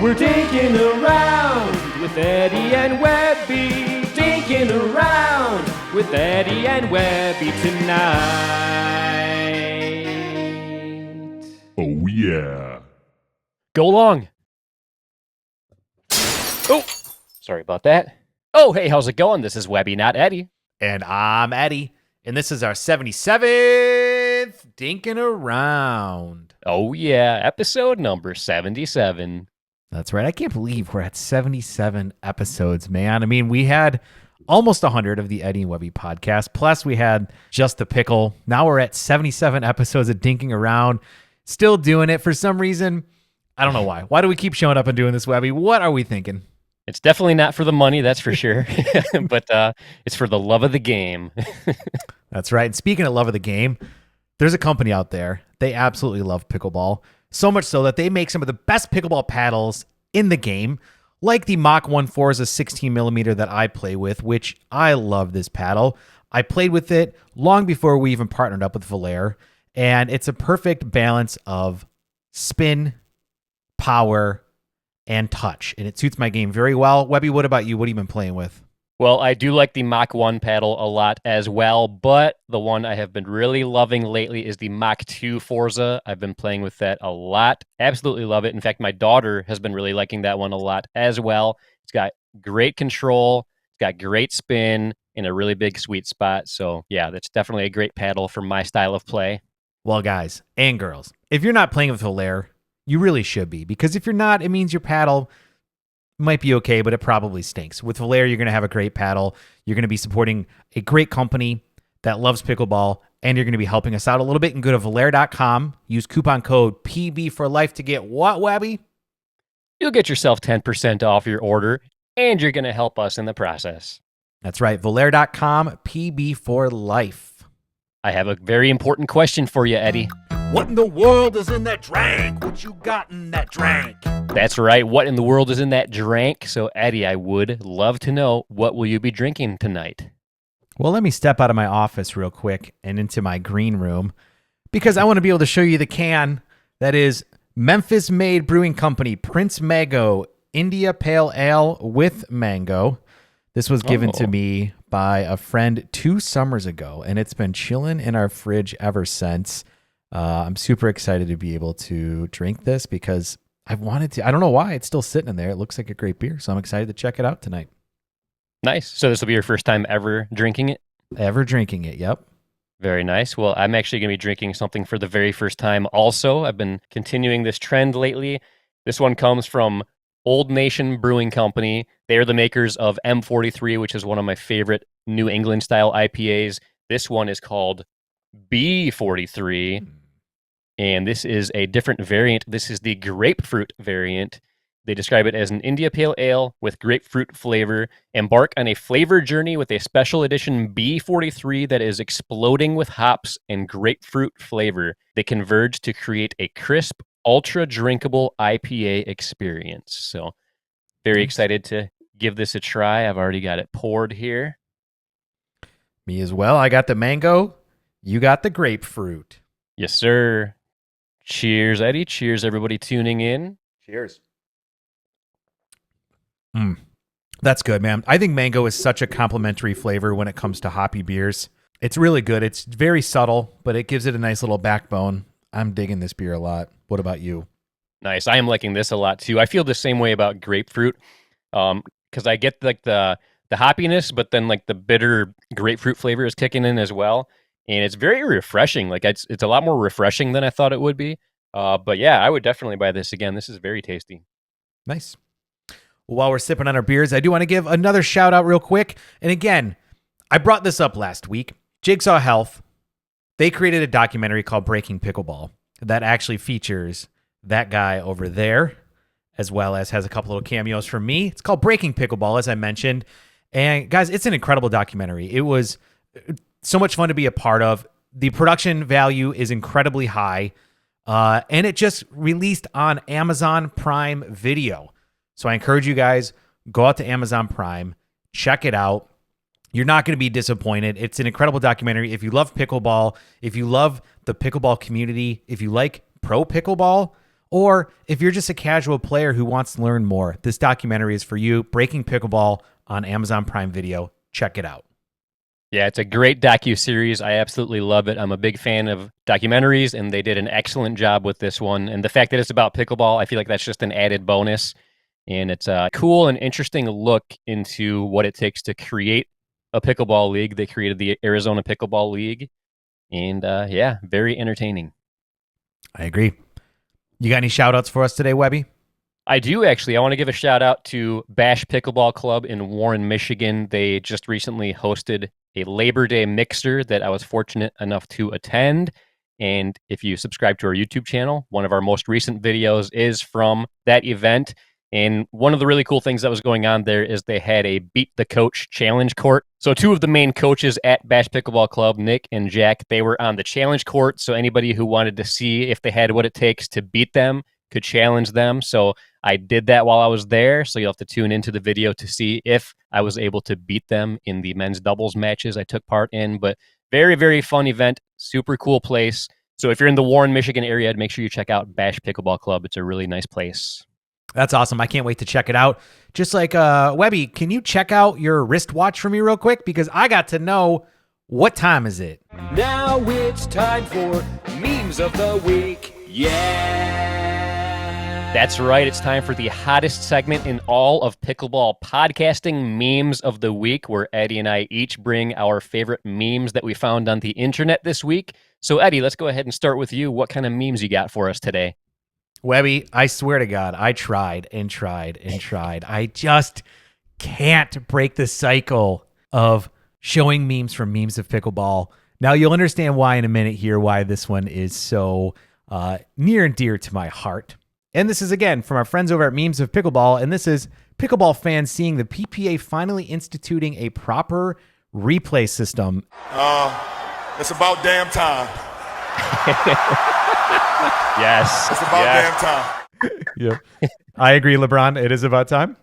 We're dinking around with Eddie and Webby. Dinking around with Eddie and Webby tonight. Oh, yeah. Go along. Oh, sorry about that. Oh, hey, how's it going? This is Webby, not Eddie. And I'm Eddie. And this is our 77th Dinking Around. Oh, yeah, episode number 77. That's right. I can't believe we're at 77 episodes, man. I mean, we had almost 100 of the Eddie and Webby podcast. Plus, we had Just the Pickle. Now we're at 77 episodes of Dinking Around. Still doing it for some reason. I don't know why. Why do we keep showing up and doing this, Webby? What are we thinking? It's definitely not for the money, that's for sure. But it's for the love of the game. That's right. And speaking of love of the game, there's a company out there. They absolutely love pickleball. So much so that they make some of the best pickleball paddles in the game, like the Mach 1 Forza 16 millimeter that I play with, which I love this paddle. I played with it long before we even partnered up with Warrne, and it's a perfect balance of spin, power, and touch, and it suits my game very well. Webby, what about you? What have you been playing with? Well, I do like the Mach 1 paddle a lot as well, but the one I have been really loving lately is the Mach 2 Forza. I've been playing with that a lot. Absolutely love it. In fact, my daughter has been really liking that one a lot as well. It's got great control, it's got great spin, in a really big sweet spot. So yeah, that's definitely a great paddle for my style of play. Well, guys and girls, if you're not playing with Warrne, you really should be, because if you're not, it means your paddle might be okay, but it probably stinks. With Warrne, you're going to have a great paddle. You're going to be supporting a great company that loves pickleball, and you're going to be helping us out a little bit. And go to Warrne.com. Use coupon code PB for life to get what, Webby? You'll get yourself 10% off your order, and you're going to help us in the process. That's right. Warrne.com, PB for life. I have a very important question for you, Eddie. What in the world is in that drink? What you got in that drink? That's right. What in the world is in that drink? So, Eddie, I would love to know, what will you be drinking tonight? Well, let me step out of my office real quick and into my green room, because I want to be able to show you the can that is Memphis-made brewing company Prince Mango India Pale Ale with mango. This was given to me by a friend 2 summers ago, and it's been chilling in our fridge ever since. I'm super excited to be able to drink this because I've wanted to. I don't know why. It's still sitting in there. It looks like a great beer, so I'm excited to check it out tonight. Nice. So this will be your first time ever drinking it? Ever drinking it, yep. Very nice. Well, I'm actually going to be drinking something for the very first time also. I've been continuing this trend lately. This one comes from Old Nation Brewing Company. They are the makers of M43, which is one of my favorite New England-style IPAs. This one is called B43. And this is a different variant. This is the grapefruit variant. They describe it as an India Pale Ale with grapefruit flavor. Embark on a flavor journey with a special edition B43 that is exploding with hops and grapefruit flavor. They converge to create a crisp, ultra-drinkable IPA experience. So very excited to give this a try. I've already got it poured here. Me as well. I got the mango. You got the grapefruit. Yes, sir. Cheers, Eddie. Cheers, everybody tuning in. Cheers. That's good, man. I think mango is such a complimentary flavor when it comes to hoppy beers. It's really good. It's very subtle, but it gives it a nice little backbone. I'm digging this beer a lot. What about you? Nice. I am liking this a lot, too. I feel the same way about grapefruit because I get like the hoppiness, but then like the bitter grapefruit flavor is kicking in as well. And it's very refreshing. Like it's a lot more refreshing than I thought it would be. But yeah, I would definitely buy this again. This is very tasty. Nice. Well, while we're sipping on our beers, I do want to give another shout out real quick. And again, I brought this up last week. Jigsaw Health, they created a documentary called Breaking Pickleball that actually features that guy over there, as well as has a couple little cameos from me. It's called Breaking Pickleball, as I mentioned. And guys, it's an incredible documentary. It was so much fun to be a part of. The production value is incredibly high. And it just released on Amazon Prime Video. So I encourage you guys, go out to Amazon Prime, check it out. You're not going to be disappointed. It's an incredible documentary. If you love pickleball, if you love the pickleball community, if you like pro pickleball, Or if you're just a casual player who wants to learn more, this documentary is for you. Breaking Pickleball on Amazon Prime Video. Check it out. Yeah, it's a great docu-series. I absolutely love it. I'm a big fan of documentaries, and they did an excellent job with this one. And the fact that it's about pickleball, I feel like that's just an added bonus. And it's a cool and interesting look into what it takes to create a pickleball league. They created the Arizona Pickleball League. And yeah, very entertaining. I agree. You got any shout outs for us today, Webby? I do actually. I want to give a shout out to Bash Pickleball Club in Warren, Michigan. They just recently hosted a Labor Day mixer that I was fortunate enough to attend. And if you subscribe to our YouTube channel, one of our most recent videos is from that event. And one of the really cool things that was going on there is they had a Beat the Coach challenge court. So two of the main coaches at Bash Pickleball Club, Nick and Jack, they were on the challenge court. So anybody who wanted to see if they had what it takes to beat them could challenge them. So I did that while I was there. So you'll have to tune into the video to see if I was able to beat them in the men's doubles matches I took part in. But very, very fun event. Super cool place. So if you're in the Warren, Michigan area, make sure you check out Bash Pickleball Club. It's a really nice place. That's awesome. I can't wait to check it out. Just like Webby, can you check out your wristwatch for me real quick? Because I got to know, what time is it? Now it's time for Memes of the Week. Yeah! That's right. It's time for the hottest segment in all of pickleball podcasting, Memes of the Week, where Eddie and I each bring our favorite memes that we found on the internet this week. So Eddie, let's go ahead and start with you. What kind of memes you got for us today? Webby, I swear to God, I tried and tried and tried. I just can't break the cycle of showing memes from Memes of Pickleball. Now, you'll understand why in a minute here, why this one is so near and dear to my heart. And this is, again, from our friends over at Memes of Pickleball, and this is pickleball fans seeing the PPA finally instituting a proper replay system. It's about damn time. Yes. It's about damn time. Yep. I agree, LeBron. It is about time.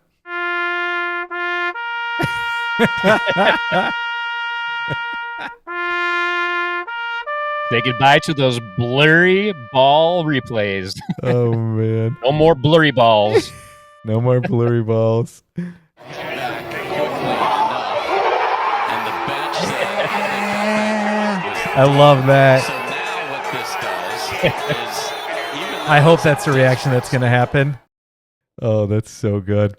Say goodbye to those blurry ball replays. Oh, man. No more blurry balls. No more blurry balls. I love that. So now what this does is I hope that's the reaction that's going to happen. Oh, that's so good.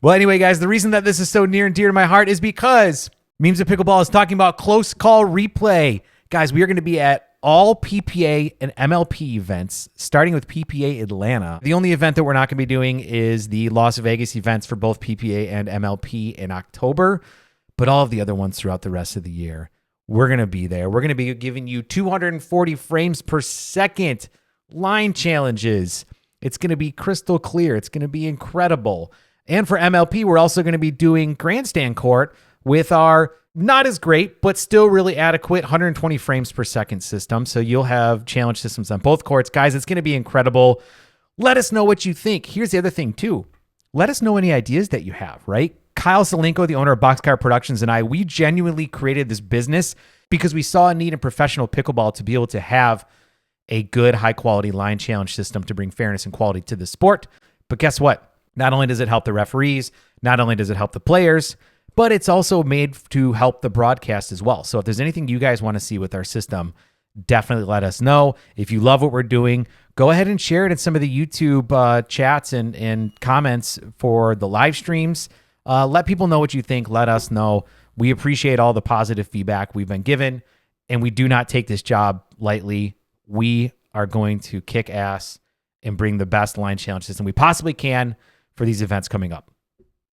Well, anyway, guys, the reason that this is so near and dear to my heart is because Memes of Pickleball is talking about close call replay. Guys, we are going to be at all PPA and MLP events, starting with PPA Atlanta. The only event that we're not going to be doing is the Las Vegas events for both PPA and MLP in October, but all of the other ones throughout the rest of the year. We're going to be there. We're going to be giving you 240 frames per second line challenges. It's going to be crystal clear. It's going to be incredible. And for MLP, we're also going to be doing grandstand court with our not as great, but still really adequate 120 frames per second system. So you'll have challenge systems on both courts. Guys, it's going to be incredible. Let us know what you think. Here's the other thing, too. Let us know any ideas that you have, right? Kyle Selenko, the owner of Boxcar Productions, and I, we genuinely created this business because we saw a need in professional pickleball to be able to have a good, high-quality line challenge system to bring fairness and quality to the sport. But guess what? Not only does it help the referees, not only does it help the players, but it's also made to help the broadcast as well. So if there's anything you guys want to see with our system, definitely let us know. If you love what we're doing, go ahead and share it in some of the YouTube chats and comments for the live streams. Let people know what you think. Let us know. We appreciate all the positive feedback we've been given, and we do not take this job lightly. We are going to kick ass and bring the best line challenge system we possibly can for these events coming up.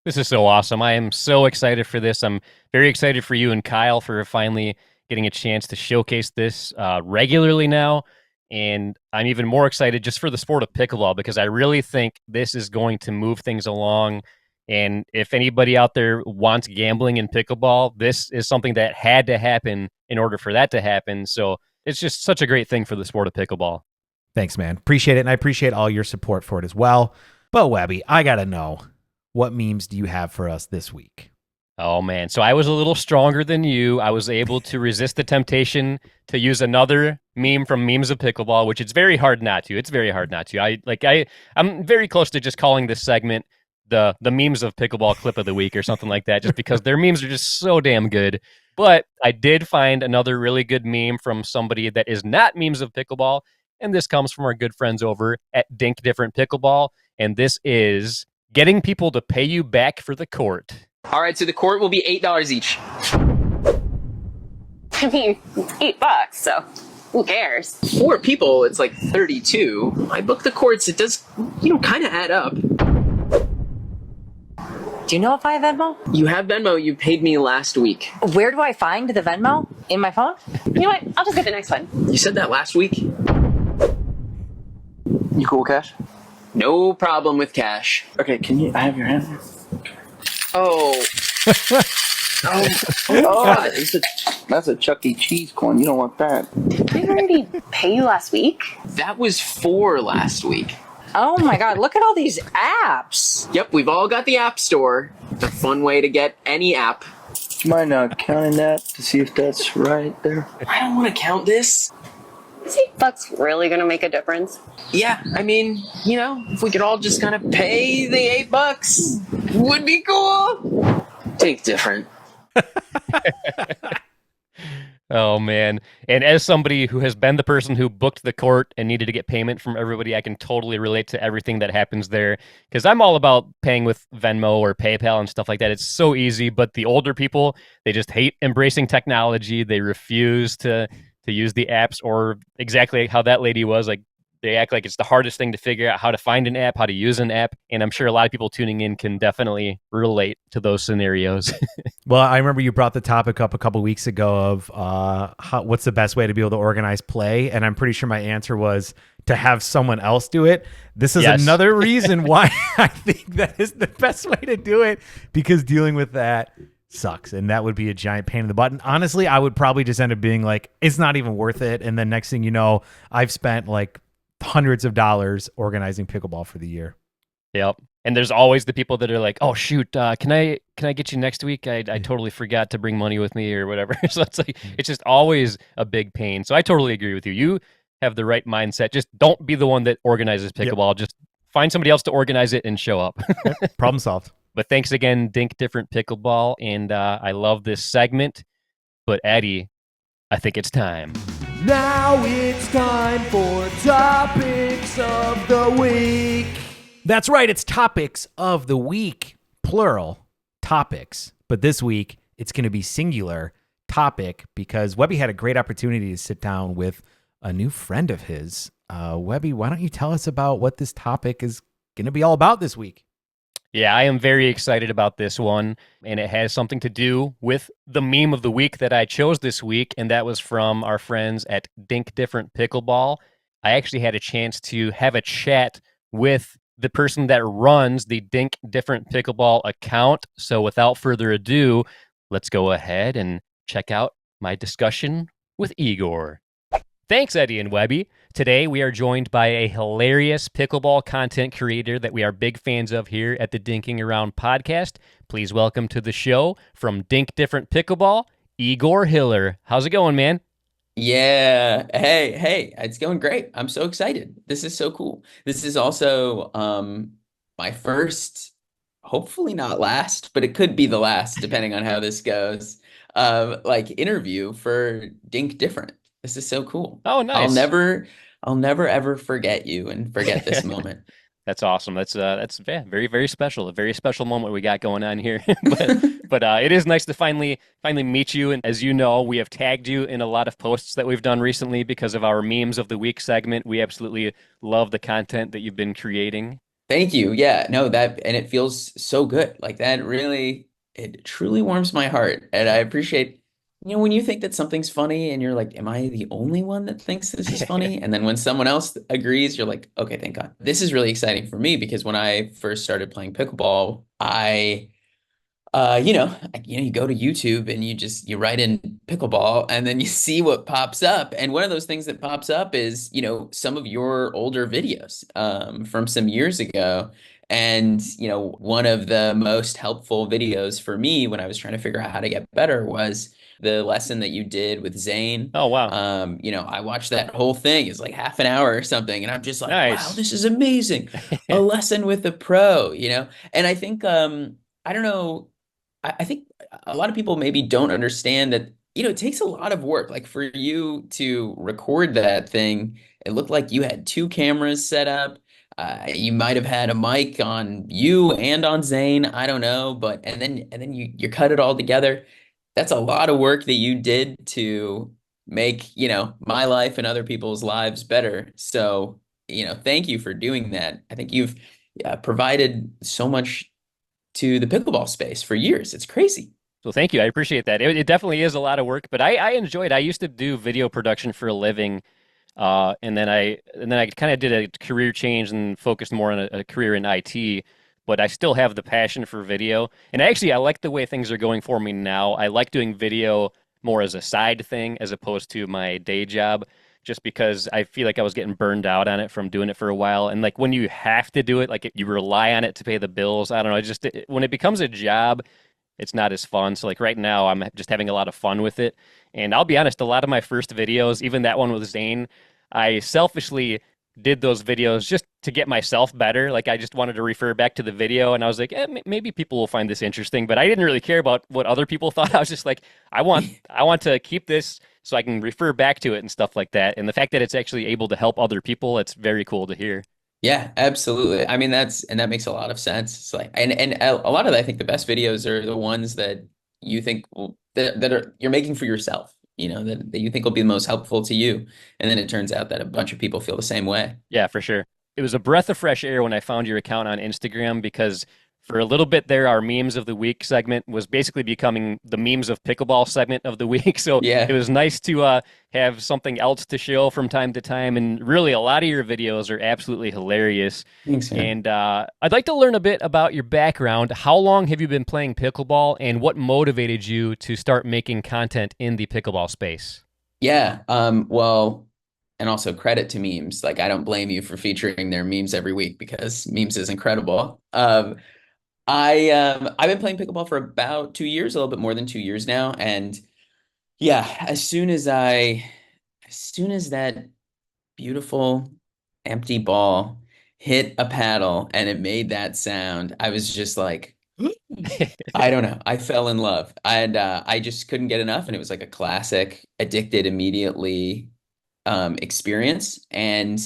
This is so awesome. I am so excited for this. I'm very excited for you and Kyle for finally getting a chance to showcase this regularly now. And I'm even more excited just for the sport of pickleball because I really think this is going to move things along. And if anybody out there wants gambling in pickleball, this is something that had to happen in order for that to happen. So it's just such a great thing for the sport of pickleball. Thanks, man. Appreciate it. And I appreciate all your support for it as well. But Webby, I got to know, what memes do you have for us this week? Oh man, so I was a little stronger than you. I was able to resist the temptation to use another meme from Memes of Pickleball, which it's very hard not to. It's very hard not to. I'm very close to just calling this segment the Memes of Pickleball clip of the week or something like that, just because their memes are just so damn good. But I did find another really good meme from somebody that is not Memes of Pickleball, and this comes from our good friends over at Dink Different Pickleball, and this is getting people to pay you back for the court. All right, so the court will be $8 each. I mean, $8, so who cares? 4 people, it's like 32. I booked the courts. It does, kind of add up. Do you know if I have Venmo? You have Venmo. You paid me last week. Where do I find the Venmo? In my phone? You know what? I'll just get the next one. You said that last week. You cool with cash? No problem with cash. Okay, I have your hand here? Oh. God. That's a Chuck E. Cheese coin. You don't want that. Did I already pay you last week? That was 4 last week. Oh my God, look at all these apps. Yep, we've all got the App Store. It's a fun way to get any app. Do you mind counting that to see if that's right there? I don't want to count this. Is $8 really gonna make a difference? Yeah, I mean, if we could all just kind of pay the $8, would be cool. Think different. Oh man. And as somebody who has been the person who booked the court and needed to get payment from everybody, I can totally relate to everything that happens there, because I'm all about paying with Venmo or PayPal and stuff like that. It's so easy, but the older people, they just hate embracing technology. They refuse to use the apps, or exactly how that lady was, like they act like it's the hardest thing to figure out how to find an app, how to use an app. And I'm sure a lot of people tuning in can definitely relate to those scenarios. Well, I remember you brought the topic up a couple weeks ago of what's the best way to be able to organize play. And I'm pretty sure my answer was to have someone else do it. This is another reason why I think that is the best way to do it, because dealing with that sucks, and that would be a giant pain in the butt. And honestly, I would probably just end up being like, it's not even worth it. And then next thing you know, I've spent like hundreds of dollars organizing pickleball for the year. Yep. And there's always the people that are like, oh shoot, can I get you next week? I totally forgot to bring money with me or whatever. So it's like, it's just always a big pain. So I totally agree with you. You have the right mindset. Just don't be the one that organizes pickleball. Yep. Just find somebody else to organize it and show up. Yep. Problem solved. But thanks again, Dink Different Pickleball. And I love this segment. But Addy, I think it's time. Now it's time for Topics of the Week. That's right. It's Topics of the Week. Plural. Topics. But this week, it's going to be singular topic, because Webby had a great opportunity to sit down with a new friend of his. Webby, why don't you tell us about what this topic is going to be all about this week? Yeah, I am very excited about this one, and it has something to do with the meme of the week that I chose this week, and that was from our friends at Dink Different Pickleball. I actually had a chance to have a chat with the person that runs the Dink Different Pickleball account. So without further ado, let's go ahead and check out my discussion with Igor. Thanks, Eddie and Webby. Today, we are joined by a hilarious pickleball content creator that we are big fans of here at the Dinking Around podcast. Please welcome to the show, from Dink Different Pickleball, Igor Hiller. How's it going, man? Yeah. Hey, it's going great. I'm so excited. This is so cool. This is also my first, hopefully not last, but it could be the last, depending on how this goes, interview for Dink Different. This is so cool. Oh, nice. I'll never ever forget you and forget this moment. That's awesome. That's very, very special. A very special moment we got going on here. but it is nice to finally meet you. And as you know, we have tagged you in a lot of posts that we've done recently because of our memes of the week segment. We absolutely love the content that you've been creating. Thank you. Yeah, no, and it feels so good. Like that really, it truly warms my heart. And I appreciate, when you think that something's funny and you're like, am I the only one that thinks this is funny? And then when someone else agrees, you're like, okay, thank God. This is really exciting for me, because when I first started playing pickleball, I you go to YouTube and you write in pickleball and then you see what pops up. And one of those things that pops up is, some of your older videos from some years ago. And, one of the most helpful videos for me when I was trying to figure out how to get better was the lesson that you did with Zane. Oh, wow. I watched that whole thing. It's like half an hour or something, and I'm just like, wow, Nice. this is amazing. A lesson with a pro. And I think, I don't know, I think a lot of people maybe don't understand that, it takes a lot of work. Like for you to record that thing, it looked like you had two cameras set up. You might have had a mic on you and on Zane. I don't know, but and then you cut it all together. That's a lot of work that you did to make, my life and other people's lives better. So, thank you for doing that. I think you've provided so much to the pickleball space for years. It's crazy. Well, thank you. I appreciate that. It definitely is a lot of work, but I enjoy it. I used to do video production for a living, and then I kind of did a career change and focused more on a career in IT. But I still have the passion for video, and actually, I like the way things are going for me now. I like doing video more as a side thing as opposed to my day job, just because I feel like I was getting burned out on it from doing it for a while. And like when you have to do it, like you rely on it to pay the bills. I don't know. When it becomes a job, it's not as fun. So like right now, I'm just having a lot of fun with it. And I'll be honest, a lot of my first videos, even that one with Zane, I selfishly did those videos just to get myself better. Like I just wanted to refer back to the video, and I was like, maybe people will find this interesting. But I didn't really care about what other people thought. I was just like, I want to keep this so I can refer back to it and stuff like that. And the fact that it's actually able to help other people, it's very cool to hear. Yeah, absolutely. I mean, that makes a lot of sense. It's like, and a lot of, I think the best videos are the ones that you think that are you're making for yourself, that you think will be the most helpful to you. And then it turns out that a bunch of people feel the same way. Yeah, for sure. It was a breath of fresh air when I found your account on Instagram because for a little bit there, our memes of the week segment was basically becoming the memes of pickleball segment of the week. So it Yeah. was nice to have something else to show from time to time. And really, a lot of your videos are absolutely hilarious. Thanks, man. And I'd like to learn a bit about your background. How long have you been playing pickleball, and what motivated you to start making content in the pickleball space? Yeah. Well, and also credit to memes. Like I don't blame you for featuring their memes every week because memes is incredible. I've been playing pickleball for about 2 years, a little bit more than 2 years now. And yeah, as soon as that beautiful empty ball hit a paddle and it made that sound, I was just like, I don't know. I fell in love. And I just couldn't get enough. And it was like a classic addicted immediately experience. And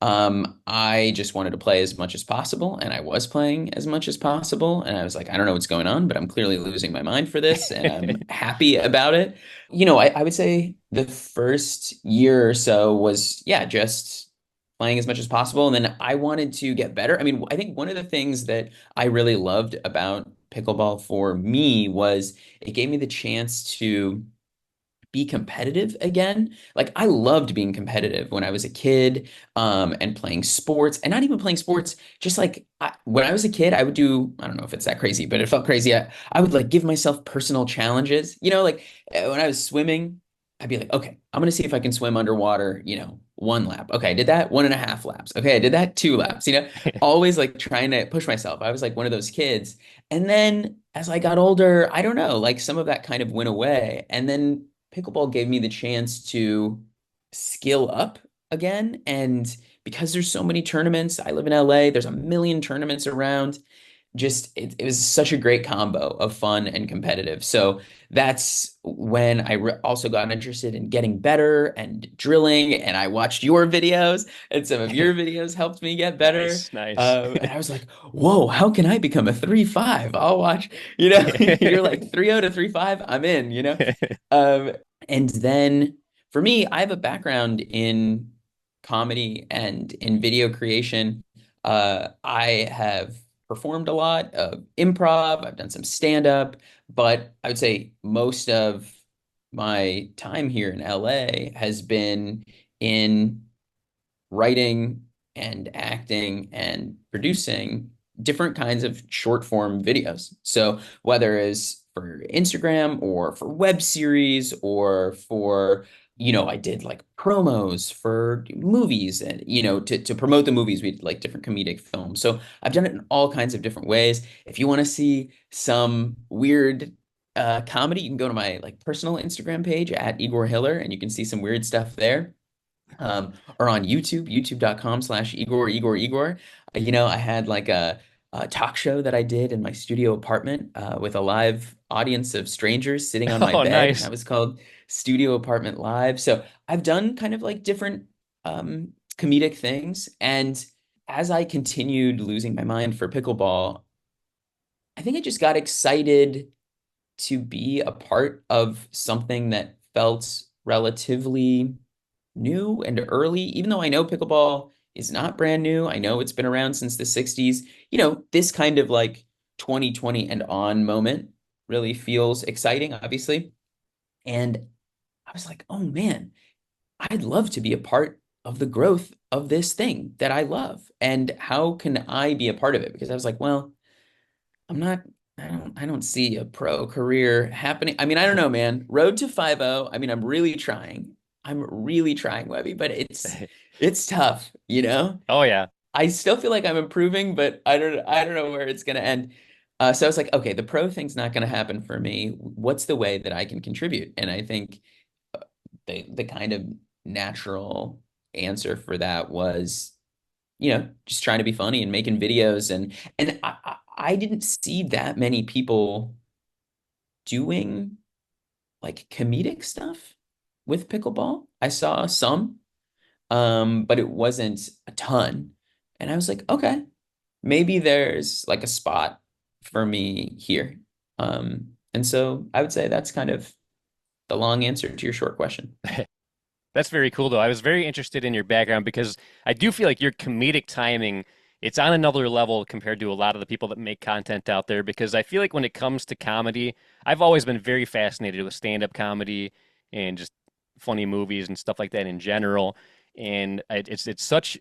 I just wanted to play as much as possible. And I was playing as much as possible. And I was like, I don't know what's going on, but I'm clearly losing my mind for this. And I'm happy about it. I would say the first year or so was, yeah, just playing as much as possible. And then I wanted to get better. I mean, I think one of the things that I really loved about pickleball for me was it gave me the chance to be competitive again. Like I loved being competitive when I was a kid, and playing sports, and not even playing sports, just like when I was a kid, I would do, I don't know if it's that crazy, but it felt crazy. I would like give myself personal challenges, like when I was swimming, I'd be like, okay, I'm gonna see if I can swim underwater, 1 lap. Okay, I did that 1.5 laps. Okay, I did that 2 laps, always like trying to push myself. I was like one of those kids. And then as I got older, I don't know, like some of that kind of went away. And then pickleball gave me the chance to skill up again. And because there's so many tournaments, I live in LA, there's a million tournaments around. Just it was such a great combo of fun and competitive. So that's when I also got interested in getting better and drilling. And I watched your videos, and some of your videos helped me get better. Nice, nice. And I was like, whoa, how can I become a 3.5? I'll watch, you're like 3.0 to 3.5. I'm in. Um, and then for me, I have a background in comedy and in video creation. I have performed a lot of improv. I've done some stand up, but I would say most of my time here in LA has been in writing and acting and producing different kinds of short form videos. So whether it's for Instagram or for web series or for I did like promos for movies and, to promote the movies, we did like different comedic films. So I've done it in all kinds of different ways. If you want to see some weird comedy, you can go to my like personal Instagram page at Igor Hiller and you can see some weird stuff there. Or on YouTube, youtube.com/Igor. I had like a talk show that I did in my studio apartment with a live audience of strangers sitting on my Oh, bed, and nice. that was called Studio Apartment Live. So I've done kind of like different comedic things, and as I continued losing my mind for pickleball, I think I just got excited to be a part of something that felt relatively new and early, even though I know pickleball is not brand new. I know it's been around since the 60s. This kind of like 2020 and on moment really feels exciting, obviously. And I was like, oh man, I'd love to be a part of the growth of this thing that I love. And how can I be a part of it? Because I was like, well, I'm not I don't see a pro career happening. I mean, I don't know, man. Road to 5-0. I mean, I'm really trying. I'm really trying, Webby, but it's tough, you know? Oh yeah. I still feel like I'm improving, but I don't know where it's gonna end. So I was like, okay, the pro thing's not gonna happen for me. What's the way that I can contribute? And I think the kind of natural answer for that was, just trying to be funny and making videos and I didn't see that many people doing like comedic stuff with pickleball. I saw some, but it wasn't a ton. And I was like, okay, maybe there's like a spot for me here. And so I would say that's kind of the long answer to your short question. That's very cool, though. I was very interested in your background because I do feel like your comedic timing, it's on another level compared to a lot of the people that make content out there. Because I feel like when it comes to comedy, I've always been very fascinated with stand-up comedy and just funny movies and stuff like that in general. And it's such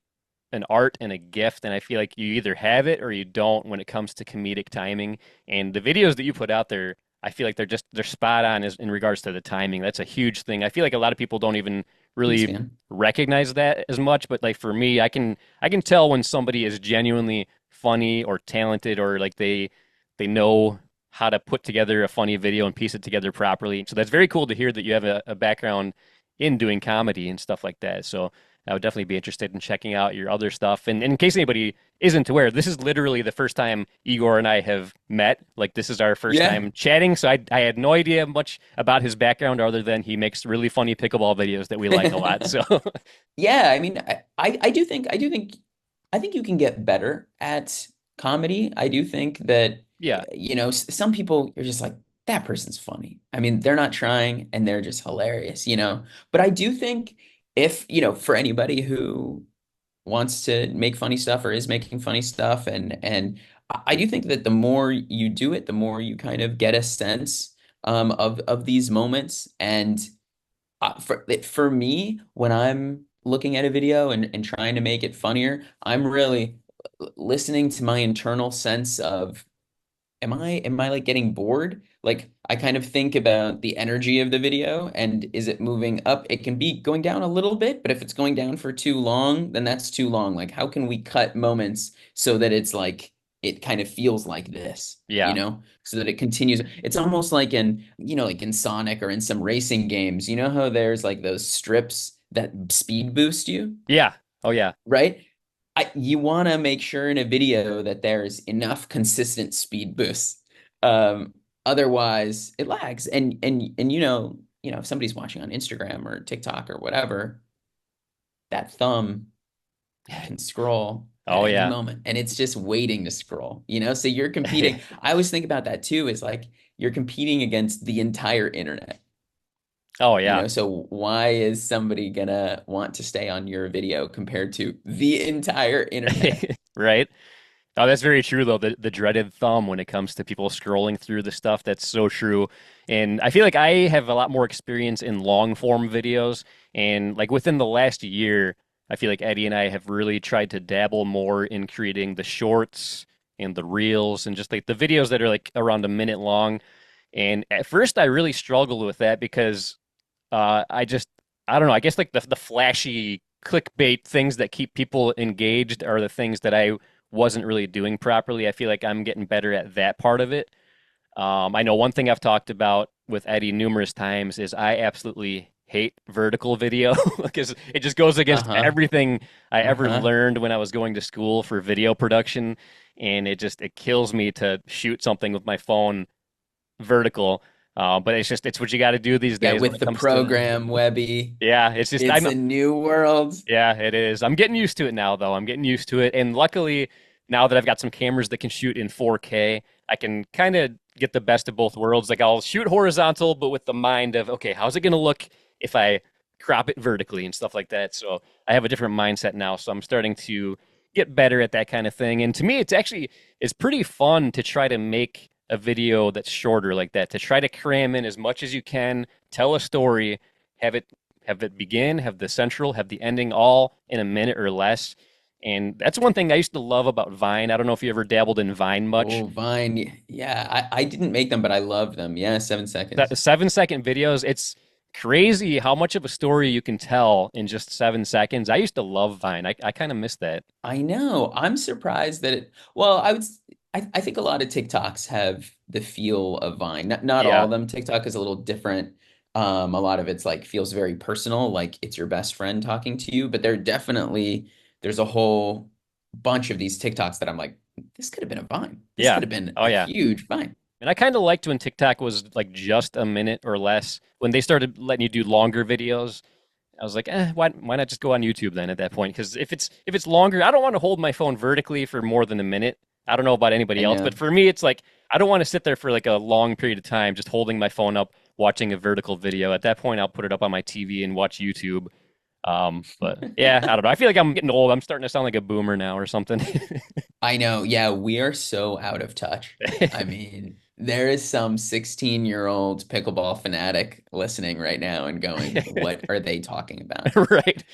an art and a gift, and I feel like you either have it or you don't when it comes to comedic timing. And the videos that you put out there, I feel like they're spot on as in regards to the timing. That's a huge thing. I feel like a lot of people don't even Thanks, really man. recognize that as much, but like for me, I can tell when somebody is genuinely funny or talented or like they know how to put together a funny video and piece it together properly. So that's very cool to hear that you have a background in doing comedy and stuff like that. So I would definitely be interested in checking out your other stuff. And in case anybody isn't aware, this is literally the first time Igor and I have met. Like, this is our first Yeah. time chatting. So I had no idea much about his background other than he makes really funny pickleball videos that we like a lot. So, Yeah, I mean, I think you can get better at comedy. I do think that, yeah. some people you're just like, that person's funny. I mean, they're not trying and they're just hilarious. But I do think if, for anybody who wants to make funny stuff or is making funny stuff, and I do think that the more you do it, the more you kind of get a sense of these moments. And for me, when I'm looking at a video and trying to make it funnier, I'm really listening to my internal sense of, am I like getting bored? Like I kind of think about the energy of the video and is it moving up? It can be going down a little bit, but if it's going down for too long, then that's too long. Like how can we cut moments so that it's like it kind of feels like this, Yeah. so that it continues. It's almost like in Sonic or in some racing games, you know how there's like those strips that speed boost you? Yeah. Oh, yeah. Right? You want to make sure in a video that there's enough consistent speed boosts. Um, Otherwise, it lags. And if somebody's watching on Instagram or TikTok or whatever, that thumb can scroll at Oh, any yeah. moment, and it's just waiting to scroll. So you're competing. I always think about that too, is like you're competing against the entire internet. Oh, yeah. So why is somebody gonna want to stay on your video compared to the entire internet? Right. Oh, that's very true, though. The dreaded thumb when it comes to people scrolling through the stuff. That's so true. And I feel like I have a lot more experience in long form videos. And like within the last year, I feel like Eddie and I have really tried to dabble more in creating the shorts and the reels and just like the videos that are like around a minute long. And at first, I really struggled with that because I just I don't know, I guess like the flashy clickbait things that keep people engaged are the things that I wasn't really doing properly. I feel like I'm getting better at that part of it. I know one thing I've talked about with Eddie numerous times is I absolutely hate vertical video because it just goes against Uh-huh. everything I ever Uh-huh. learned when I was going to school for video production, and it kills me to shoot something with my phone vertical. But it's what you got to do these Yeah, days when with it the comes to program, Webby. yeah. It's just It's I'm a new world. yeah, it is. I'm getting used to it now, though. I'm getting used to it. And luckily, now that I've got some cameras that can shoot in 4K, I can kind of get the best of both worlds. Like I'll shoot horizontal, but with the mind of, okay, how's it going to look if I crop it vertically and stuff like that? So I have a different mindset now. So I'm starting to get better at that kind of thing. And to me, it's pretty fun to try to make a video that's shorter like that, to try to cram in as much as you can, tell a story, have it begin, have the central, have the ending all in a minute or less. And that's one thing I used to love about Vine. I don't know if you ever dabbled in Vine much. Oh, Vine. Yeah, I didn't make them, but I love them. Yeah, 7 seconds. 7 second videos, it's crazy how much of a story you can tell in just 7 seconds. I used to love Vine. I kind of miss that. I know. I'm surprised that well, I think a lot of TikToks have the feel of Vine. Not all Yeah. of them. TikTok is a little different. A lot of it's like feels very personal, like it's your best friend talking to you, but there's a whole bunch of these TikToks that I'm like, this could have been a Vine. This Yeah. could have been Oh, a yeah. huge Vine. And I kind of liked when TikTok was like just a minute or less. When they started letting you do longer videos, I was like, why not just go on YouTube then at that point? Because if it's longer, I don't want to hold my phone vertically for more than a minute. I don't know about anybody I else, know. but for me, it's like I don't want to sit there for like a long period of time just holding my phone up watching a vertical video. At that point, I'll put it up on my TV and watch YouTube. But yeah, I don't know. I feel like I'm getting old. I'm starting to sound like a boomer now or something. I know. Yeah, we are so out of touch. I mean, there is some 16-year-old pickleball fanatic listening right now and going, what are they talking about? Right.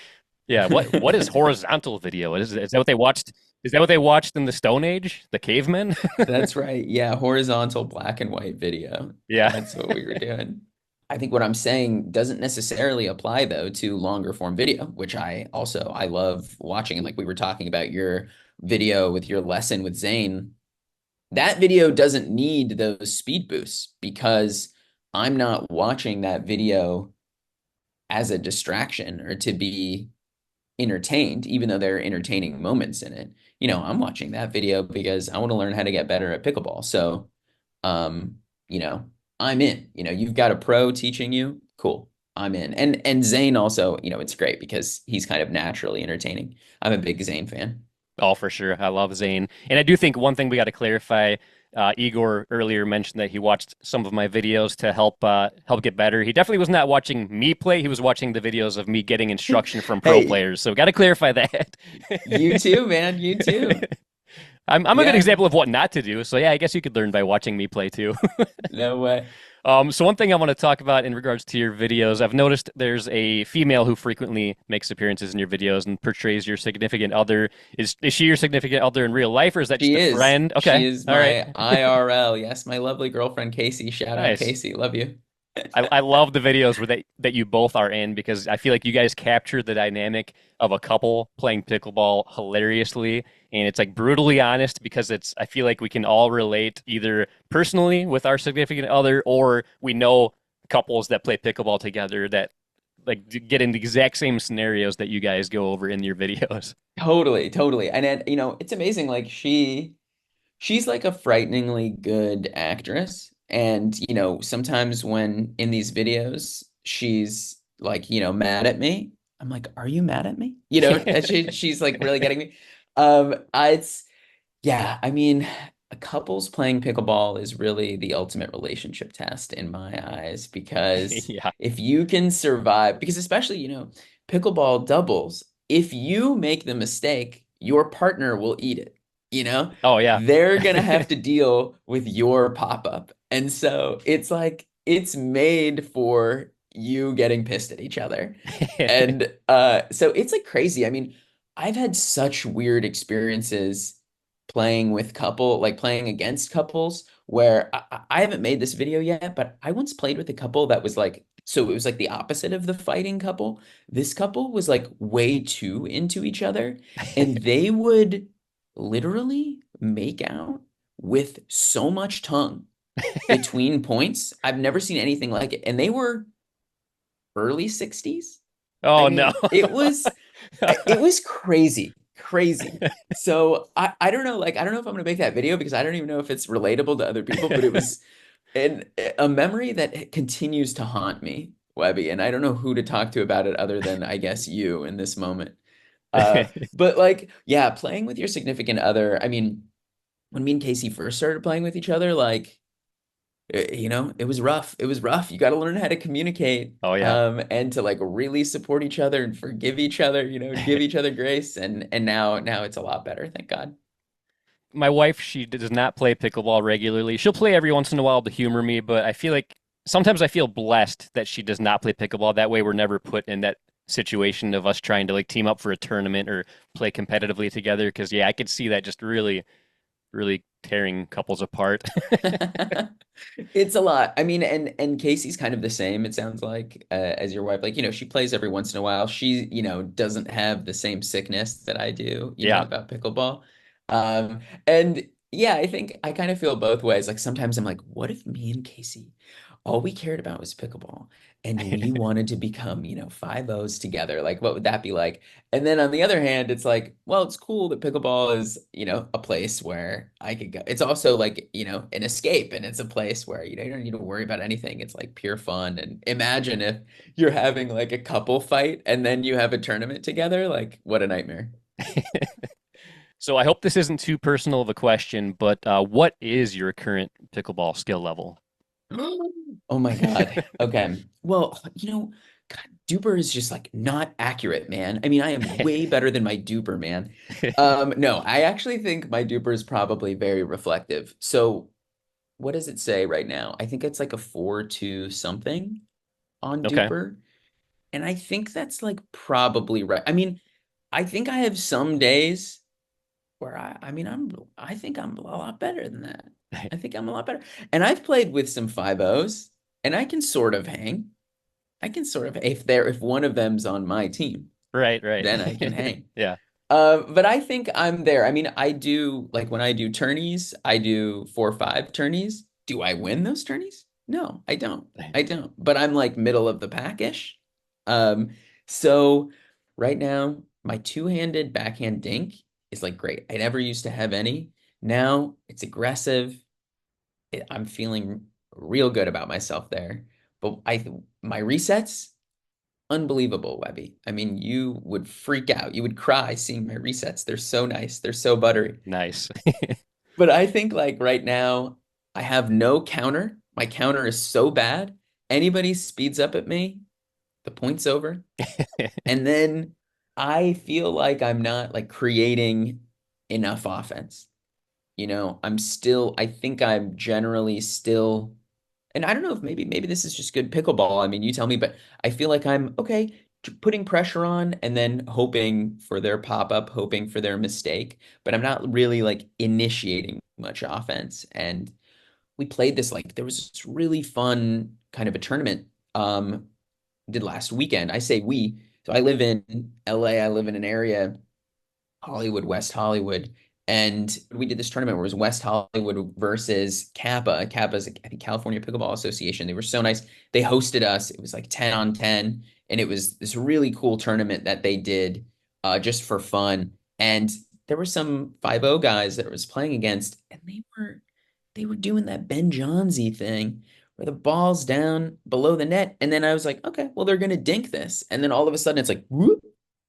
Yeah. What is horizontal video? Is that what they watched? Is that what they watched in the Stone Age? The cavemen? That's right. Yeah, horizontal black and white video. Yeah. That's what we were doing. I think what I'm saying doesn't necessarily apply though to longer form video, which I love watching. And like we were talking about your video with your lesson with Zane, that video doesn't need those speed boosts because I'm not watching that video as a distraction or to be entertained, even though there are entertaining moments in it. I'm watching that video because I want to learn how to get better at pickleball. So, um, you know, I'm in. You've got a pro teaching you, cool. I'm in. And Zane also, it's great because he's kind of naturally entertaining. I'm a big Zane fan. Oh, for sure. I love Zane. And I do think one thing we got to clarify, Igor earlier mentioned that he watched some of my videos to help get better. He definitely was not watching me play. He was watching the videos of me getting instruction from pro Hey, players. So got to clarify that. you too, man. You too. I'm a good Yeah, example of what not to do. So yeah, I guess you could learn by watching me play too. no way. So one thing I want to talk about in regards to your videos, I've noticed there's a female who frequently makes appearances in your videos and portrays your significant other. Is she your significant other in real life, or is that just She a is. friend? Okay, She is all my right, IRL. Yes, my lovely girlfriend Casey. Shout out nice. Casey. Love you. I love the videos where that you both are in because I feel like you guys capture the dynamic of a couple playing pickleball hilariously, and it's like brutally honest because I feel like we can all relate either personally with our significant other or we know couples that play pickleball together that like get in the exact same scenarios that you guys go over in your videos. Totally, totally. And then, it's amazing. Like she's like a frighteningly good actress. And, sometimes when in these videos, she's like, mad at me. I'm like, are you mad at me? And she's like really getting me. It's yeah, I mean, couples playing pickleball is really the ultimate relationship test in my eyes because Yeah. if you can survive, because especially, pickleball doubles, if you make the mistake, your partner will eat it, Oh yeah. they're gonna have to deal with your pop-up. And so it's like it's made for you getting pissed at each other. And so it's like crazy. I mean, I've had such weird experiences playing against couples where I haven't made this video yet, but I once played with a couple that was like So it was like the opposite of the fighting couple. This couple was like way too into each other, and they would literally make out with so much tongue between points. I've never seen anything like it. And they were early 60s. I Oh no. mean, it was crazy, crazy. So I don't know, like I don't know if I'm gonna make that video because I don't even know if it's relatable to other people, but it was a memory that continues to haunt me, Webby, and I don't know who to talk to about it other than I guess you in this moment. But like, yeah, playing with your significant other. I mean, when me and Casey first started playing with each other, like, it was rough. It was rough. You got to learn how to communicate, Oh yeah. and to like really support each other and forgive each other. Give each other grace, and now it's a lot better, thank God. My wife, she does not play pickleball regularly. She'll play every once in a while to humor me, but I feel like sometimes I feel blessed that she does not play pickleball. That way we're never put in that situation of us trying to like team up for a tournament or play competitively together. Because yeah, I could see that just really, really tearing couples apart. It's a lot. I mean, and Casey's kind of the same, it sounds like, as your wife. Like, she plays every once in a while. She, doesn't have the same sickness that I do, Yeah. about pickleball. And yeah, I think I kind of feel both ways. Like sometimes I'm like, what if me and Casey, all we cared about was pickleball and we wanted to become, 5-0s together? Like, what would that be like? And then on the other hand, it's like, well, it's cool that pickleball is, a place where I could go. It's also like, an escape, and it's a place where, you don't need to worry about anything. It's like pure fun. And imagine if you're having like a couple fight and then you have a tournament together. Like, what a nightmare. So I hope this isn't too personal of a question, but what is your current pickleball skill level? Oh my God. Okay. Well, God, duper is just like not accurate, man. I mean, I am way better than my duper, man. No, I actually think my duper is probably very reflective. So what does it say right now? I think it's like a 4.2 something on Okay. duper. And I think that's like probably right. I mean, I think I have some days where I think I'm a lot better than that. I think I'm a lot better. And I've played with some 5-0s, and I can sort of hang. I can sort of, if one of them's on my team, Right, right. then I can hang. Yeah. But I think I'm there. I mean, I do, like when I do tourneys, I do 4 or 5 tourneys. Do I win those tourneys? No, I don't. I don't. But I'm like middle of the pack-ish. So right now, my two-handed backhand dink is like great. I never used to have any. Now it's aggressive. I'm feeling real good about myself there. But my resets, unbelievable, Webby. I mean, you would freak out. You would cry seeing my resets. They're so nice. They're so buttery. Nice. But I think like right now, I have no counter. My counter is so bad. Anybody speeds up at me, the point's over. And then I feel like I'm not like creating enough offense. I think I'm generally still, and I don't know if maybe this is just good pickleball. I mean, you tell me, but I feel like I'm okay putting pressure on and then hoping for their pop up, hoping for their mistake, but I'm not really like initiating much offense. And we played this, like there was this really fun kind of a tournament did last weekend. I say we, so I live in LA. I live in an area, Hollywood, West Hollywood. And we did this tournament where it was West Hollywood versus Kappa. Kappa's, I think, California Pickleball Association. They were so nice. They hosted us. It was like 10 on 10. And it was this really cool tournament that they did just for fun. And there were some 5-0 guys that I was playing against, and they were doing that Ben Johnsy thing where the ball's down below the net. And then I was like, okay, well, they're gonna dink this. And then all of a sudden it's like whoop,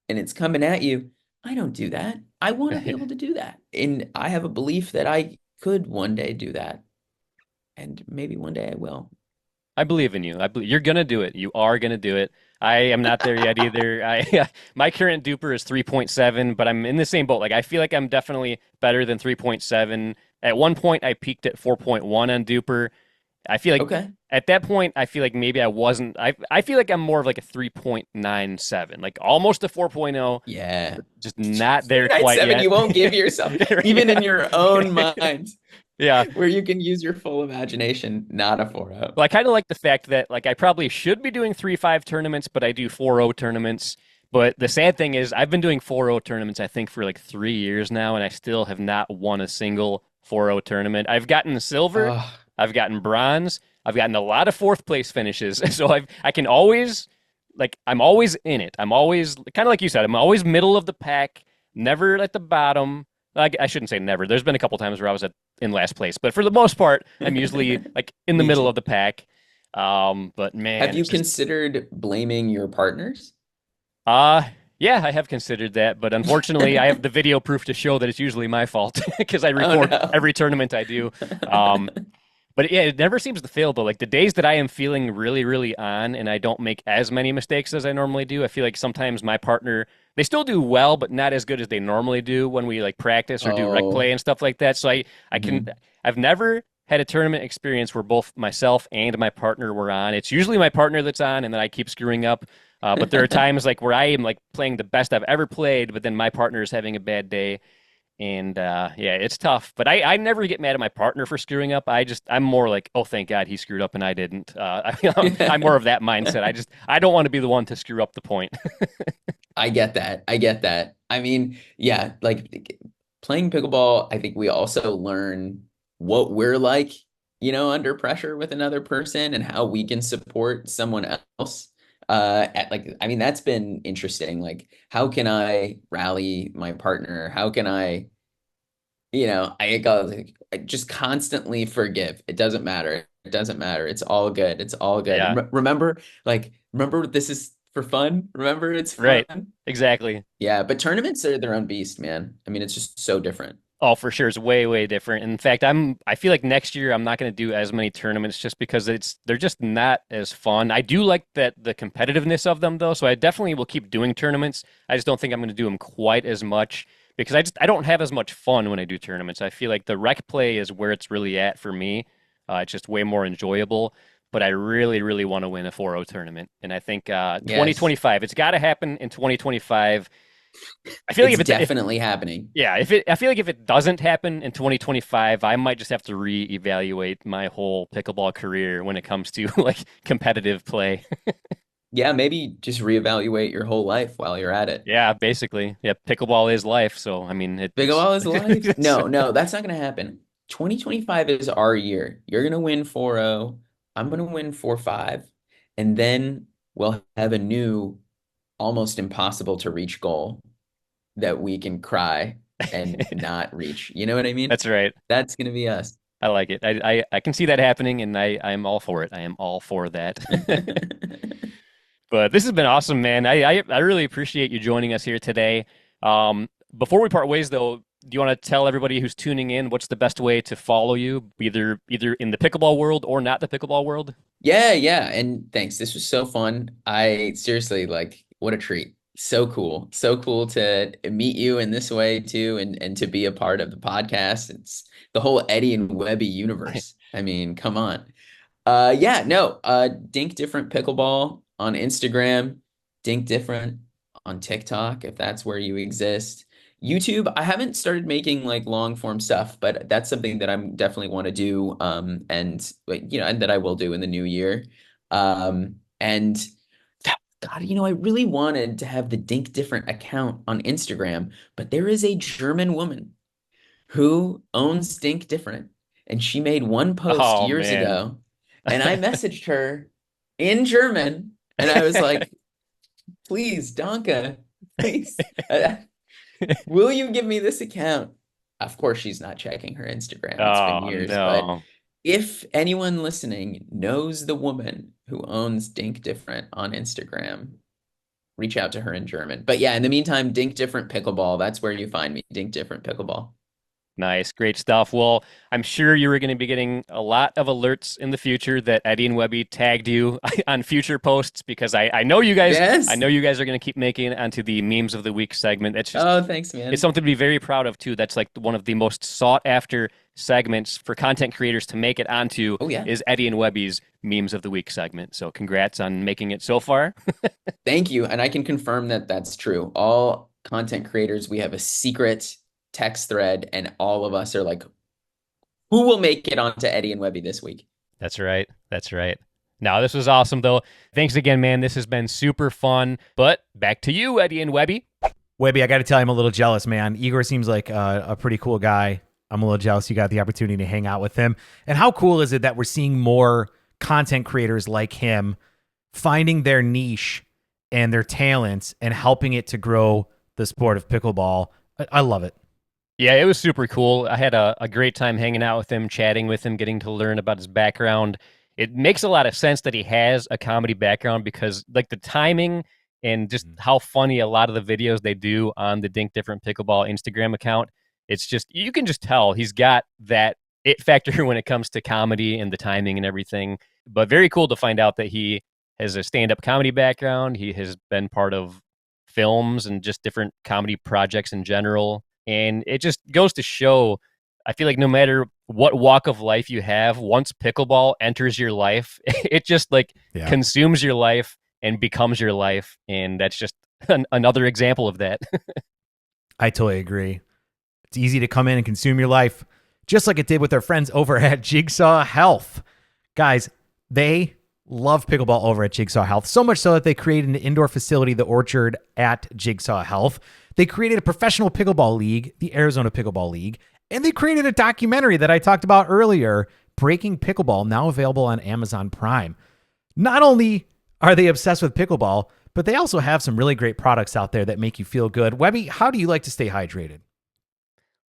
and it's coming at you. I don't do that. I want to be able to do that. And I have a belief that I could one day do that. And maybe one day I will. I believe in you. I believe you're gonna do it. You are gonna do it. I am not there yet either. My current duper is 3.7, but I'm in the same boat. Like I feel like I'm definitely better than 3.7. At one point, I peaked at 4.1 on duper. I feel like Okay. at that point, I feel like maybe I wasn't. I feel like I'm more of like a 3.97, like almost a 4.0. Yeah. Just not there At quite 7, yet. you won't give yourself, even in your own mind. Yeah. where you can use your full imagination, not a 4-0. Well, I kind of like the fact that like I probably should be doing 3-5 tournaments, but I do 4-0 tournaments. But the sad thing is I've been doing 4-0 tournaments I think for like 3 years now, and I still have not won a single 4-0 tournament. I've gotten silver, Oh, I've gotten bronze, I've gotten a lot of fourth place finishes. So I can always like I'm always in it. I'm always kind of like you said, I'm always middle of the pack, never at the bottom. Like I shouldn't say never. There's been a couple times where I was in last place, but for the most part, I'm usually like in the me middle too. of the pack. But man, Have you it's just considered blaming your partners? uh yeah, I have considered that, but unfortunately, I have the video proof to show that it's usually my fault because I Oh record no. every tournament I do. Um, but yeah, it never seems to fail though. Like the days that I am feeling really, really on and I don't make as many mistakes as I normally do, I feel like sometimes my partner, they still do well, but not as good as they normally do when we like practice or do rec Oh. play and stuff like that. So I can, Mhm. I've never had a tournament experience where both myself and my partner were on. It's usually my partner that's on and then I keep screwing up. But there are times like where I am like playing the best I've ever played, but then my partner is having a bad day. And yeah, it's tough. But I never get mad at my partner for screwing up. I'm more like, oh, thank God he screwed up and I didn't. I'm more of that mindset. I don't want to be the one to screw up the point. I get that. I get that. I mean, yeah, like playing pickleball, I think we also learn what we're like, under pressure with another person and how we can support someone else. I mean, that's been interesting. Like, how can I rally my partner? How can I go like, just constantly forgive. It doesn't matter. It doesn't matter. It's all good. It's all good. Yeah, Remember, this is for fun. Remember, it's right. fun. Exactly. Yeah, but tournaments are their own beast, man. I mean, it's just so different. Oh, for sure. It's way, way different. In fact, I feel like next year I'm not going to do as many tournaments just because they're just not as fun. I do like the competitiveness of them though, so I definitely will keep doing tournaments. I just don't think I'm going to do them quite as much because I don't have as much fun when I do tournaments. I feel like the rec play is where it's really at for me. It's just way more enjoyable. But I really, really want to win a 4-0 tournament, and I think Yes, 2025. It's got to happen in 2025. I feel like it's if definitely happening. yeah, I feel like if it doesn't happen in 2025, I might just have to reevaluate my whole pickleball career when it comes to like competitive play. Yeah, maybe just reevaluate your whole life while you're at it. Yeah, basically. Yeah, pickleball is life, so I mean it's Pickleball is life. No, no, that's not going to happen. 2025 is our year. You're going to win 4-0. I'm going to win 4-5. And then we'll have a new, almost impossible to reach goal that we can cry and not reach. You know what I mean? That's right. That's going to be us. I like it. I can see that happening and I'm all for it. I am all for that. But this has been awesome, man. I really appreciate you joining us here today. Before we part ways, though, do you want to tell everybody who's tuning in what's the best way to follow you, either in the pickleball world or not the pickleball world? Yeah, yeah. And thanks. This was so fun. I seriously like what a treat. So cool. So cool to meet you in this way too and to be a part of the podcast. It's the whole Eddie and Webby universe. I mean, come on. Yeah, no. Dink Different Pickleball on Instagram, Dink Different on TikTok if that's where you exist. YouTube, I haven't started making like long form stuff, but that's something that I'm definitely want to do. And like, and that I will do in the new year. And God, I really wanted to have the Dink Different account on Instagram, but there is a German woman who owns Dink Different, and she made one post Oh years man. ago, and I messaged her in German, and I was like, "Please, Danke, please." Will you give me this account? Of course, she's not checking her Instagram. It's been Oh years. But no. if anyone listening knows the woman who owns Dink Different on Instagram, reach out to her in German. But yeah, in the meantime, Dink Different Pickleball. That's where you find me. Dink Different Pickleball. Nice, great stuff. Well, I'm sure you were going to be getting a lot of alerts in the future that Eddie and Webby tagged you on future posts because I know you guys. I Yes. know you guys are going to keep making it onto the memes of the week segment. Oh, thanks, It's man. something to be very proud of too. That's like one of the most sought after segments for content creators to make it onto Oh, yeah. is Eddie and Webby's memes of the week segment. So congrats on making it so far. Thank you. And I can confirm that that's true. All content creators, we have a secret text thread, and all of us are like Who will make it onto Eddie and Webby this week? That's right. That's right. Now, this was awesome, though. Thanks again, man. This has been super fun. But back to you, Eddie and Webby. Webby, I got to tell you, I'm a little jealous, man. Igor seems like a pretty cool guy. I'm a little jealous you got the opportunity to hang out with him. And how cool is it that we're seeing more content creators like him finding their niche and their talents and helping it to grow the sport of pickleball? I love it. Yeah, it was super cool. I had a great time hanging out with him, chatting with him, getting to learn about his background. It makes a lot of sense that he has a comedy background because, like, the timing and just how funny a lot of the videos they do on the Dink Different Pickleball Instagram account, it's just, you can just tell he's got that it factor when it comes to comedy and the timing and everything. But very cool to find out that he has a stand-up comedy background. He has been part of films and just different comedy projects in general. And it just goes to show, I feel like no matter what walk of life you have, once pickleball enters your life, it just consumes your life and becomes your life. And that's just another example of that. I totally agree. It's easy to come in and consume your life, just like it did with our friends over at Jigsaw Health. Guys, they love pickleball over at Jigsaw Health, so much so that they created an indoor facility, the Orchard at Jigsaw Health. They created a professional pickleball league, the Arizona Pickleball League, and they created a documentary that I talked about earlier, Breaking Pickleball, now available on Amazon Prime. Not only are they obsessed with pickleball, but they also have some really great products out there that make you feel good. Webby, how do you like to stay hydrated?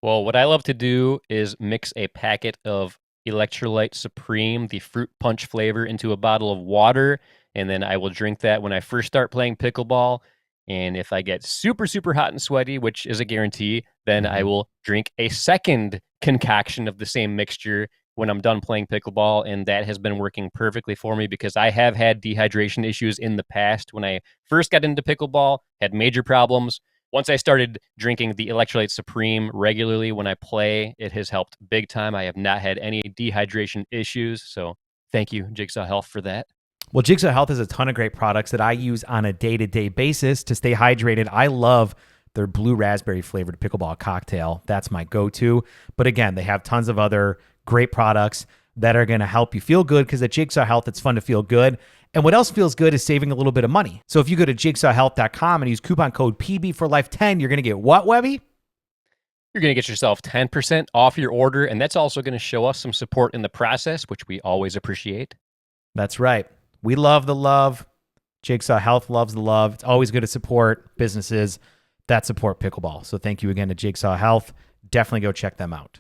Well, what I love to do is mix a packet of Electrolyte Supreme, the fruit punch flavor, into a bottle of water, and then I will drink that when I first start playing pickleball. And if I get super, super hot and sweaty, which is a guarantee, then I will drink a second concoction of the same mixture when I'm done playing pickleball. And that has been working perfectly for me because I have had dehydration issues in the past. When I first got into pickleball, had major problems. Once I started drinking the Electrolyte Supreme regularly when I play, it has helped big time. I have not had any dehydration issues. So thank you, Jigsaw Health, for that. Well, Jigsaw Health has a ton of great products that I use on a day-to-day basis to stay hydrated. I love their blue raspberry flavored pickleball cocktail. That's my go-to. But again, they have tons of other great products that are going to help you feel good because at Jigsaw Health, it's fun to feel good. And what else feels good is saving a little bit of money. So if you go to jigsawhealth.com and use coupon code PB4Life10, you're going to get what, Webby? You're going to get yourself 10% off your order, and that's also going to show us some support in the process, which we always appreciate. That's right. We love the love. Jigsaw Health loves the love. It's always good to support businesses that support pickleball. So thank you again to Jigsaw Health. Definitely go check them out.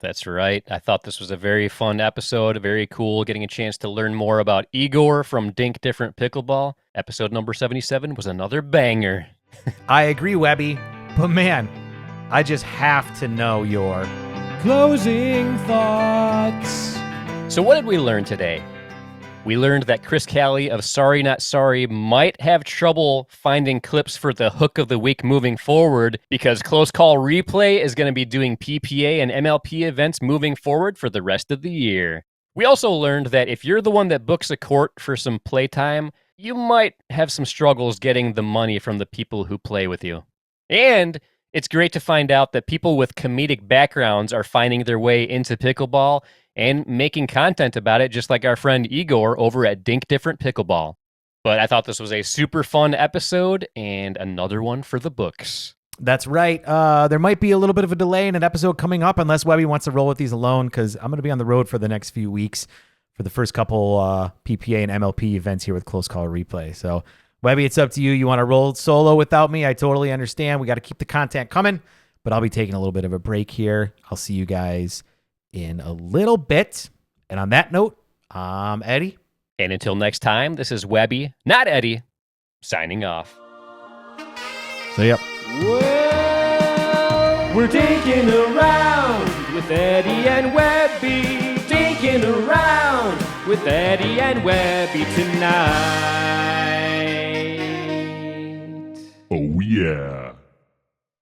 That's right. I thought this was a very fun episode, very cool, getting a chance to learn more about Igor from Dink Different Pickleball. Episode number 77 was another banger. I agree, Webby. But man, I just have to know your Closing thoughts. So what did we learn today? We learned that Chris Callie of Sorry Not Sorry might have trouble finding clips for the hook of the week moving forward because Close Call Replay is going to be doing PPA and MLP events moving forward for the rest of the year. We also learned that if you're the one that books a court for some playtime, you might have some struggles getting the money from the people who play with you. And it's great to find out that people with comedic backgrounds are finding their way into pickleball and making content about it, just like our friend Igor over at Dink Different Pickleball. But I thought this was a super fun episode and another one for the books. That's right. There might be a little bit of a delay in an episode coming up unless Webby wants to roll with these alone because I'm going to be on the road for the next few weeks for the first couple PPA and MLP events here with Close Call Replay. So, Webby, it's up to you. You want to roll solo without me? I totally understand. We got to keep the content coming, but I'll be taking a little bit of a break here. I'll see you guys in a little bit. And on that note, I'm Eddie. And until next time, this is Webby, not Eddie, signing off. See ya. Well, we're dinking around with Eddie and Webby. Dinking around with Eddie and Webby tonight. Oh, yeah.